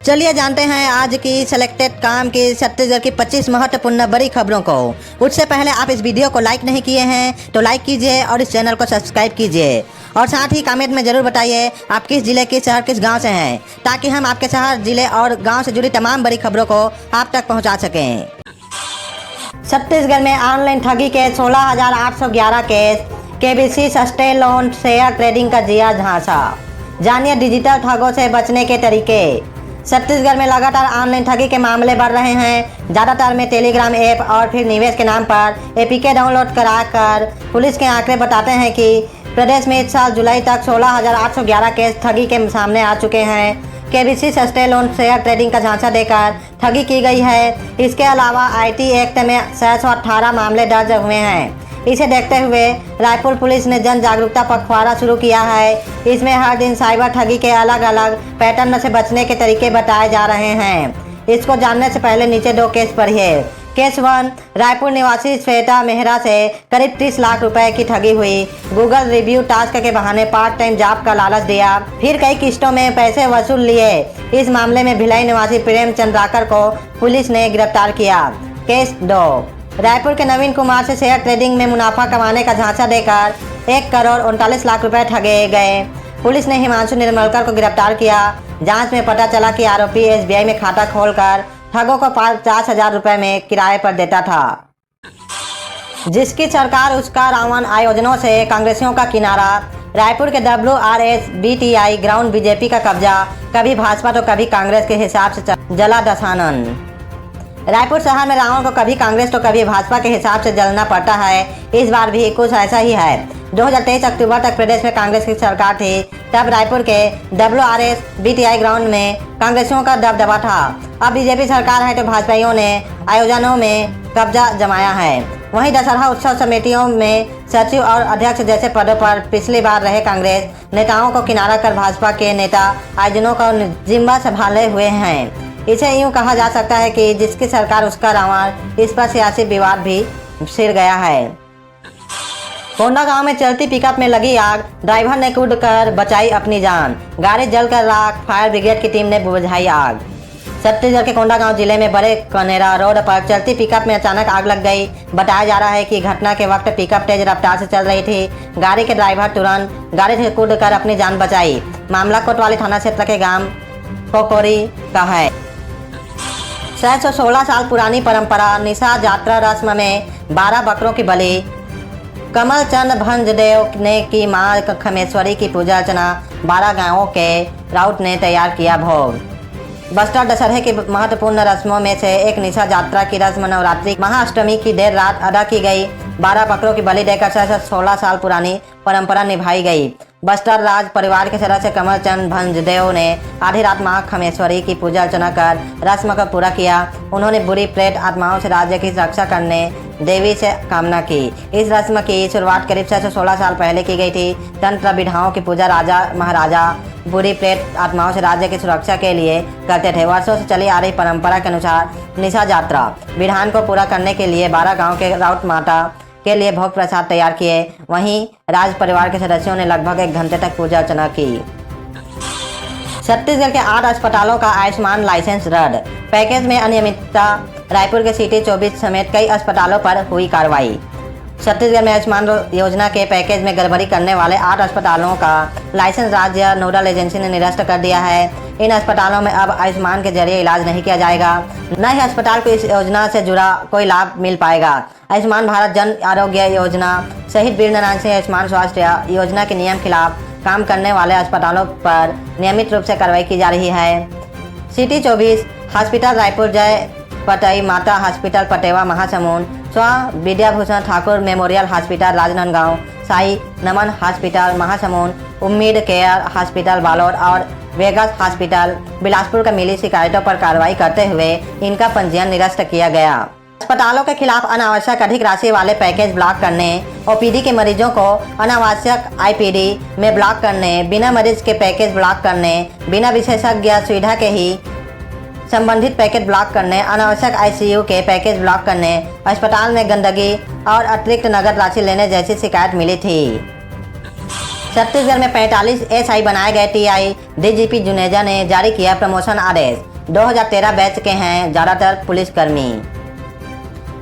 चलिए जानते हैं आज की सिलेक्टेड काम की छत्तीसगढ़ की 25 महत्वपूर्ण बड़ी खबरों को। उससे पहले आप इस वीडियो को लाइक नहीं किए हैं तो लाइक कीजिए और इस चैनल को सब्सक्राइब कीजिए और साथ ही कमेंट में ज़रूर बताइए आप किस जिले, किस शहर, किस गांव से हैं, ताकि हम आपके शहर, जिले और गांव से जुड़ी तमाम बड़ी खबरों को आप तक पहुँचा सकें। छत्तीसगढ़ में ऑनलाइन ठगी के 16,811 केस, केबीसी सस्ते लोन शेयर ट्रेडिंग का जिया झांसा। जानिए डिजिटल ठगों से बचने के तरीके। छत्तीसगढ़ में लगातार ऑनलाइन ठगी के मामले बढ़ रहे हैं। ज़्यादातर में टेलीग्राम ऐप और फिर निवेश के नाम पर एपीके डाउनलोड कराकर पुलिस के आंकड़े बताते हैं कि प्रदेश में इस साल जुलाई तक 16,811 केस ठगी के सामने आ चुके हैं। केबीसी सस्ते लोन शेयर ट्रेडिंग का झांसा देकर ठगी की गई है। इसके अलावा आईटी एक्ट में 618 मामले दर्ज हुए हैं। इसे देखते हुए रायपुर पुलिस ने जन जागरूकता पखवाड़ा शुरू किया है। इसमें हर दिन साइबर ठगी के अलग अलग पैटर्न से बचने के तरीके बताए जा रहे हैं। इसको जानने से पहले नीचे दो केस पढ़िए। केस 1, रायपुर निवासी श्वेता मेहरा से करीब 30 लाख रुपए की ठगी हुई। गूगल रिव्यू टास्क के बहाने पार्ट टाइम जॉब का लालच दिया, फिर कई किस्तों में पैसे वसूल लिए। इस मामले में भिलाई निवासी प्रेम चंद्राकर को पुलिस ने गिरफ्तार किया। केस 2, रायपुर के नवीन कुमार से शेयर ट्रेडिंग में मुनाफा कमाने का झांसा देकर 1 करोड़ 39 लाख रुपए ठगे गए। पुलिस ने हिमांशु निर्मलकर को गिरफ्तार किया। जांच में पता चला कि आरोपी एसबीआई में खाता खोलकर ठगों को 50,000 रुपए में किराए पर देता था। जिसकी सरकार उसका रावण आयोजनों से कांग्रेसियों का किनारा। रायपुर के WRS-BTI ग्राउंड बीजेपी का कब्जा, कभी भाजपा तो कभी कांग्रेस के हिसाब से जला दसानन। रायपुर शहर में रावण को कभी कांग्रेस तो कभी भाजपा के हिसाब से जलना पड़ता है। इस बार भी कुछ ऐसा ही है। 2023 अक्टूबर तक प्रदेश में कांग्रेस की सरकार थी, तब रायपुर के WRS-BTI ग्राउंड में कांग्रेसियों का दबदबा था। अब बीजेपी सरकार है तो भाजपाइयों ने आयोजनों में कब्जा जमाया है। वहीं दशहरा उत्सव समितियों में सचिव और अध्यक्ष जैसे पदों पर पिछली बार रहे कांग्रेस नेताओं को किनारा कर भाजपा के नेता आयोजनों का जिम्मा संभाले हुए हैं। इसे यूं कहा जा सकता है कि जिसकी सरकार उसका रावण। इस पर सियासी विवाद भी छिड़ गया है। कोंडागांव में चलती पिकअप में लगी आग, ड्राइवर ने कूदकर बचाई अपनी जान। गाड़ी जलकर राख, फायर ब्रिगेड की टीम ने बुझाई आग। छत्तीसगढ़ के कोंडागांव जिले में बड़े कनेरा रोड पर चलती पिकअप में अचानक आग लग गई। बताया जा रहा है कि घटना के वक्त पिकअप तेज रफ्तार से चल रही थी। गाड़ी के ड्राइवर तुरंत गाड़ी से कूदकर अपनी जान बचाई। मामला कोतवाली थाना क्षेत्र के गांव कोकोरी का है। 616 साल पुरानी परंपरा निशा यात्रा रस्म में 12 बकरों की बलि। कमल चंद भंजदेव ने की मां खमेश्वरी की पूजा अर्चना। 12 गांवों के राउत ने तैयार किया भोग। बस्तर दशहरे की महत्वपूर्ण रस्मों में से एक निशा यात्रा की रस्म नवरात्रि महाअष्टमी की देर रात अदा की गई। 12 बकरों की बलि देकर 616 साल पुरानी परंपरा निभाई गई। बस्तर राज परिवार के सदस्य कमल चंद भंजदेव ने आधी रात मां खमेश्वरी की पूजा अर्चना कर रस्म को पूरा किया। उन्होंने बुरी प्रेत आत्माओं से राज्य की रक्षा करने देवी से कामना की। इस रस्म की शुरुआत करीब 616 साल पहले की गई थी। तंत्र विधाओं की पूजा राजा महाराजा बुरी प्रेत आत्माओं से राज्य की सुरक्षा के लिए करते थे। वर्षों से चली आ रही परंपरा के अनुसार निशा यात्रा विधान को पूरा करने के लिए 12 गाँव के राउत माता के लिए भोग प्रसाद तैयार किए। वहीं राज परिवार के सदस्यों ने लगभग 1 घंटे तक पूजा अर्चना की। छत्तीसगढ़ के 8 अस्पतालों का आयुष्मान लाइसेंस रद्द, पैकेज में अनियमितता। रायपुर के सिटी 24 समेत कई अस्पतालों पर हुई कार्रवाई। छत्तीसगढ़ में आयुष्मान योजना के पैकेज में गड़बड़ी करने वाले 8 अस्पतालों का लाइसेंस राज्य नोडल एजेंसी ने निरस्त कर दिया है। इन अस्पतालों में अब आयुष्मान के जरिए इलाज नहीं किया जाएगा, न ही अस्पताल को इस योजना से जुड़ा कोई लाभ मिल पाएगा। आयुष्मान भारत जन आरोग्य योजना सहित वीर नारायण सिंह आयुष्मान स्वास्थ्य योजना के नियम खिलाफ काम करने वाले अस्पतालों पर नियमित रूप से कार्रवाई की जा रही है। सिटी 24 हॉस्पिटल रायपुर, जय पटई माता हॉस्पिटल पटेवा महासमुंद, स्व विद्याभूषण ठाकुर मेमोरियल हॉस्पिटल राजनांदगांव, साई नमन हॉस्पिटल महासमुंद, उम्मीद केयर हॉस्पिटल बालोद और वेगस हॉस्पिटल बिलासपुर का मिली शिकायतों पर कार्रवाई करते हुए इनका पंजीयन निरस्त किया गया। अस्पतालों के खिलाफ अनावश्यक अधिक राशि वाले पैकेज ब्लॉक करने, ओपीडी के मरीजों को अनावश्यक आईपीडी में ब्लॉक करने, बिना मरीज के पैकेज ब्लॉक करने, बिना विशेषज्ञ सुविधा के ही संबंधित पैकेज ब्लॉक करने, अनावश्यक आईसीयू के पैकेज ब्लॉक करने, अस्पताल में गंदगी और अतिरिक्त नगद राशि लेने जैसी शिकायत मिली थी। छत्तीसगढ़ में 45 एसआई बनाए गए टीआई डीजीपी जुनेजा ने जारी किया प्रमोशन आदेश। 2013 बैच के हैं ज़्यादातर पुलिसकर्मी।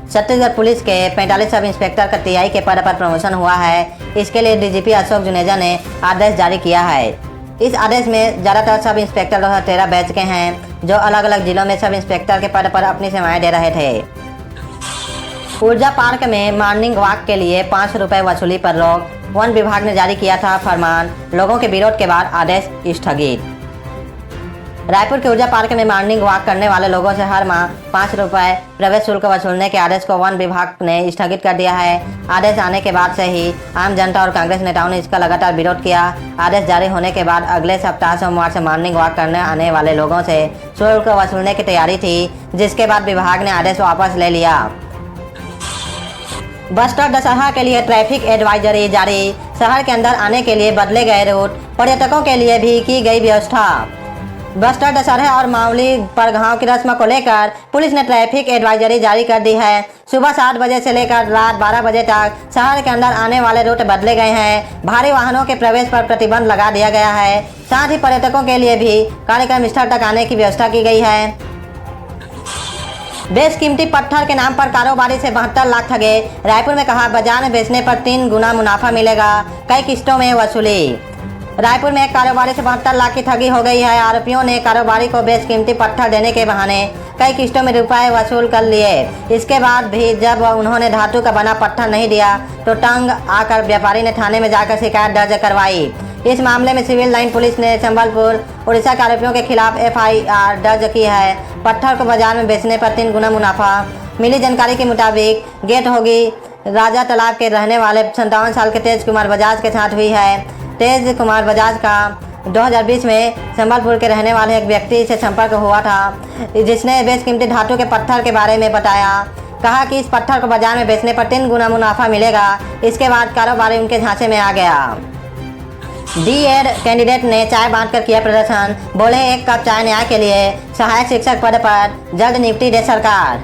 छत्तीसगढ़ पुलिस के 45 सब इंस्पेक्टर का टीआई के पद पर प्रमोशन हुआ है। इसके लिए डीजीपी अशोक जुनेजा ने आदेश जारी किया है। इस आदेश में ज़्यादातर सब इंस्पेक्टर 2013 बैच के हैं जो अलग अलग जिलों में सब इंस्पेक्टर के पद पर अपनी सेवाएं दे रहे थे। ऊर्जा पार्क में मॉर्निंग वॉक के लिए 5 रुपये वसूली पर रोक, वन विभाग ने जारी किया था फरमान। लोगों के विरोध के बाद आदेश स्थगित। रायपुर के ऊर्जा पार्क में मॉर्निंग वॉक करने वाले लोगों से हर माह 5 रुपये प्रवेश शुल्क वसूलने के आदेश को वन विभाग ने स्थगित कर दिया है। आदेश आने के बाद से ही आम जनता और कांग्रेस नेताओं ने इसका लगातार विरोध किया। आदेश जारी होने के बाद अगले सप्ताह सोमवार से मॉर्निंग वॉक करने आने वाले लोगों से शुल्क वसूलने की तैयारी थी, जिसके बाद विभाग ने आदेश वापस ले लिया। बस्तर दशहरा के लिए ट्रैफिक एडवाइजरी जारी। शहर के अंदर आने के लिए बदले गए रूट, पर्यटकों के लिए भी की गई व्यवस्था। बस्तर दशहरा और मावली परघाव की रस्म को लेकर पुलिस ने ट्रैफिक एडवाइजरी जारी कर दी है। सुबह 7 बजे से लेकर रात 12 बजे तक शहर के अंदर आने वाले रूट बदले गए हैं। भारी वाहनों के प्रवेश पर प्रतिबंध लगा दिया गया है। साथ ही पर्यटकों के लिए भी कार्यक्रम स्थल तक आने की व्यवस्था की गई है। बेशकीमती पत्थर के नाम पर कारोबारी से 72 लाख ठगे। रायपुर में कहा बाजार में बेचने पर 3 गुना मुनाफा मिलेगा, कई किस्तों में वसूली। रायपुर में एक कारोबारी से 72 लाख की ठगी हो गई है। आरोपियों ने कारोबारी को बेशकीमती पत्थर देने के बहाने कई किस्तों में रुपए वसूल कर लिए। इसके बाद भी जब उन्होंने धातु का बना पत्थर नहीं दिया तो तंग आकर व्यापारी ने थाने में जाकर शिकायत दर्ज करवाई। इस मामले में सिविल लाइन पुलिस ने संबलपुर उड़ीसा के आरोपियों के खिलाफ FIR दर्ज की है। पत्थर को बाजार में बेचने पर 3 गुना मुनाफा। मिली जानकारी के मुताबिक गेट होगी राजा तालाब के रहने वाले 57 साल के तेज कुमार बजाज के साथ हुई है। तेज कुमार बजाज का 2020 में संबलपुर के रहने वाले एक व्यक्ति से संपर्क हुआ था, जिसने बेशकीमती धातु के पत्थर के बारे में बताया। कहा कि इस पत्थर को बाजार में बेचने पर 3 गुना मुनाफा मिलेगा। इसके बाद कारोबारी उनके झांसे में आ गया। D.Ed कैंडिडेट ने चाय बांटकर किया प्रदर्शन। बोले 1 कप चाय न्याय के लिए सहायक शिक्षक पद पर जल्द नियुक्ति दे सरकार।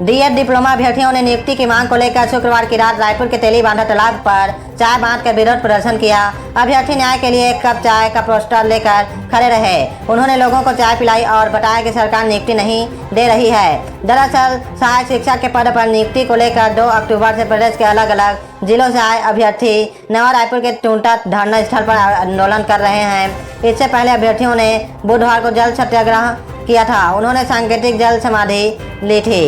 D.Ed डिप्लोमा अभ्यर्थियों ने नियुक्ति की मांग को लेकर शुक्रवार की रात रायपुर के तेलीबांधा तालाब पर चाय बांटकर विरोध प्रदर्शन किया। अभ्यर्थी न्याय के लिए 1 कप चाय का पोस्टर लेकर खड़े रहे। उन्होंने लोगों को चाय पिलाई और बताया कि सरकार नियुक्ति नहीं दे रही है। दरअसल सहायक शिक्षक के पद पर नियुक्ति को लेकर 2 अक्टूबर से प्रदेश के अलग अलग जिलों से आए अभ्यर्थी नवा रायपुर के टूंटा धरना स्थल पर आंदोलन कर रहे हैं। इससे पहले अभ्यर्थियों ने बुधवार को जल सत्याग्रह किया था। उन्होंने सांकेतिक जल समाधि ली थी।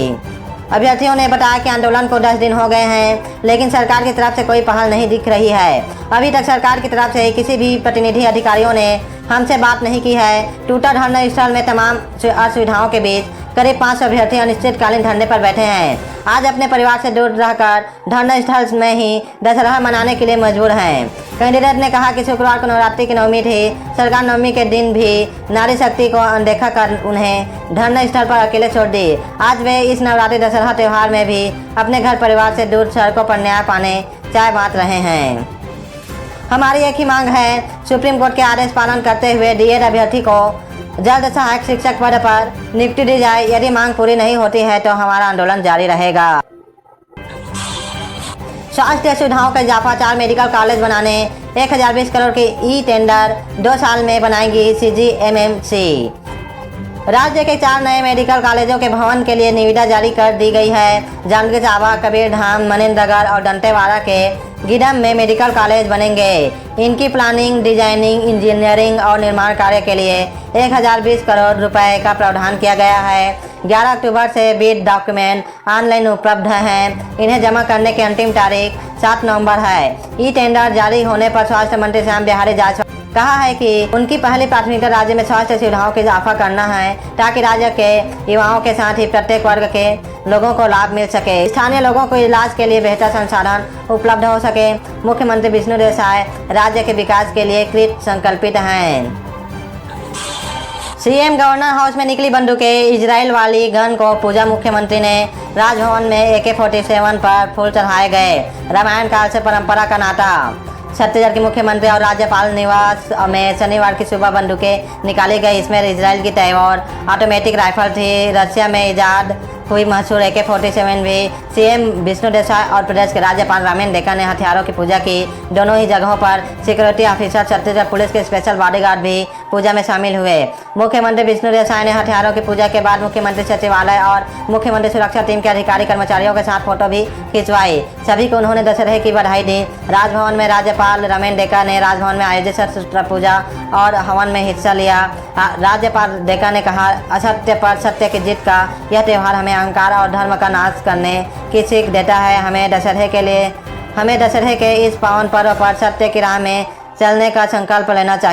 अभ्यर्थियों ने बताया कि आंदोलन को 10 दिन हो गए हैं, लेकिन सरकार की तरफ से कोई पहल नहीं दिख रही है। अभी तक सरकार की तरफ से किसी भी प्रतिनिधि अधिकारियों ने हमसे बात नहीं की है। टूटा धरना स्थल में तमाम असुविधाओं के बीच करीब 500 अभ्यर्थी अनिश्चितकालीन धरने पर बैठे हैं। आज अपने परिवार से दूर रहकर धरना स्थल में ही दशहरा मनाने के लिए मजबूर हैं। कैंडिडेट ने कहा कि शुक्रवार को नवरात्रि की नवमी थी। सरकार नवमी के दिन भी नारी शक्ति को अनदेखा कर उन्हें धरना स्थल पर अकेले छोड़ दी। आज वे इस नवरात्रि दशहरा त्यौहार में भी अपने घर परिवार से दूर सड़कों पर न्याय पाने चाय बांट रहे हैं। हमारी एक ही मांग है, सुप्रीम कोर्ट के आदेश पालन करते हुए D.Ed अभ्यर्थी को जल्द सहायक शिक्षक पद पर नियुक्ति दी जाए। यदि मांग पूरी नहीं होती है तो हमारा आंदोलन जारी रहेगा। स्वास्थ्य सुविधाओं का इजाफा, 4 मेडिकल कॉलेज बनाने 1020 करोड़ की टेंडर 2 साल में बनाएंगी CGMMC। राज्य के 4 नए मेडिकल कॉलेजों के भवन के लिए निविदा जारी कर दी गई है। जांजगीर चांपा, कबीरधाम, मनेंद्रगढ़ और दंतेवाड़ा के गिडम में मेडिकल कॉलेज बनेंगे। इनकी प्लानिंग, डिजाइनिंग, इंजीनियरिंग और निर्माण कार्य के लिए 1020 करोड़ रुपए का प्रावधान किया गया है। 11 अक्टूबर से बिड डॉक्यूमेंट ऑनलाइन उपलब्ध हैं। इन्हें जमा करने की अंतिम तारीख 7 नवंबर है। टेंडर जारी होने पर स्वास्थ्य मंत्री श्याम बिहारी जायसवाल कहा है कि उनकी पहली प्राथमिकता राज्य में स्वास्थ्य सुविधाओं का इजाफा करना है, ताकि राज्य के युवाओं के साथ ही प्रत्येक वर्ग के लोगों को लाभ मिल सके। स्थानीय लोगों को इलाज के लिए बेहतर संसाधन उपलब्ध हो सके। मुख्यमंत्री विष्णुदेव साय राज्य के विकास के लिए कृत संकल्पित हैं। CM गवर्नर हाउस में निकली बंदूकें, इजराइल वाली गन को पूजा। मुख्यमंत्री ने राजभवन में AK-47 पर फूल चढ़ाए गए। रामायण काल से परंपरा का नाता। छत्तीसगढ़ के मुख्यमंत्री और राज्यपाल निवास में शनिवार की सुबह बंदूकें निकाली गई। इसमें इजराइल की तैवार ऑटोमेटिक राइफल थी। रशिया में ईजाद हुई मशहूर AK-47 भी सीएम विष्णु देसाई और प्रदेश के राज्यपाल रामेन डेका ने हथियारों की पूजा की। दोनों ही जगहों पर सिक्योरिटी ऑफिसर, छत्तीसगढ़ पुलिस के स्पेशल बॉडीगार्ड भी पूजा में शामिल हुए। मुख्यमंत्री विष्णु देसाई ने हथियारों की पूजा के बाद मुख्यमंत्री सचिवालय और मुख्यमंत्री सुरक्षा टीम के अधिकारी कर्मचारियों के साथ फोटो भी खिंचवाई। सभी को उन्होंने दशहरे की बधाई दी। राजभवन में राज्यपाल रामेन डेका ने राजभवन में आयोजित शस्त्र पूजा और हवन में हिस्सा लिया। राज्यपाल डेका ने कहा, असत्य पर सत्य की जीत का यह त्यौहार हमें अहंकार और धर्म का नाश करने की सीख देता है। हमें दशहरे के इस पावन पर्व पर सत्य की राह में चलने का संकल्प लेना चाहिए।